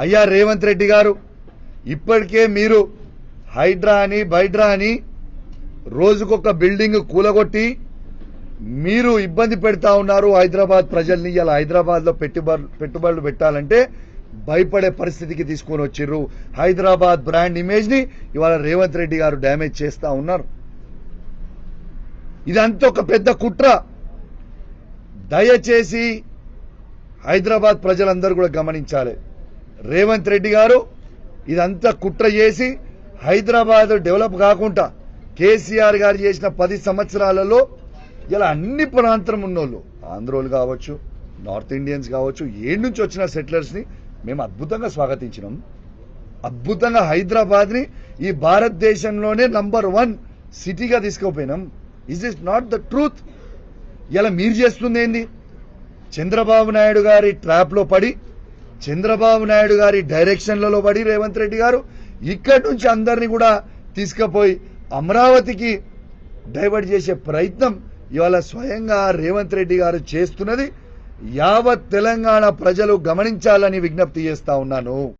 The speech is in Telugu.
అయ్యా రేవంత్ రెడ్డి గారు, ఇప్పటికే మీరు హైడ్రా అని బైడ్రా అని రోజుకొక బిల్డింగ్ కూలగొట్టి మీరు ఇబ్బంది పెడతా ఉన్నారు హైదరాబాద్ ప్రజల్ని. ఇలా హైదరాబాద్ లో పెట్టుబడులు పెట్టాలంటే భయపడే పరిస్థితికి తీసుకొని వచ్చిర్రు. హైదరాబాద్ బ్రాండ్ ఇమేజ్ ని ఇవాళ రేవంత్ రెడ్డి గారు డ్యామేజ్ చేస్తా ఉన్నారు. ఇదంతా ఒక పెద్ద కుట్ర. దయచేసి హైదరాబాద్ ప్రజలందరూ కూడా గమనించాలి. రేవంత్ రెడ్డి గారు ఇదంతా కుట్ర చేసి హైదరాబాద్ డెవలప్ కాకుండా కేసీఆర్ గారు చేసిన 10 సంవత్సరాలలో ఇలా అన్ని ప్రాంతం ఉన్నోళ్ళు, ఆంధ్రోలు కావచ్చు, నార్త్ ఇండియన్స్ కావచ్చు, ఏడు నుంచి వచ్చిన సెటిలర్స్ ని మేము అద్భుతంగా స్వాగతించినాం. అద్భుతంగా హైదరాబాద్ ని ఈ భారతదేశంలోనే నంబర్ 1 సిటీగా తీసుకుపోయినాం. Is is not the truth? ఇలా మీరు చేస్తుంది ఏంది? చంద్రబాబు నాయుడు గారి ట్రాప్ లో పడి, చంద్రబాబు నాయుడు గారి డైరెక్షన్లలో పడి రేవంత్ రెడ్డి గారు ఇక్కడి నుంచి అందరినీ కూడా తీసుకుపోయి అమరావతికి డైవర్ట్ చేసే ప్రయత్నం ఇవాళ స్వయంగా రేవంత్ రెడ్డి గారు చేస్తున్నది యావత్ తెలంగాణ ప్రజలు గమనించాలని విజ్ఞప్తి చేస్తా ఉన్నాను.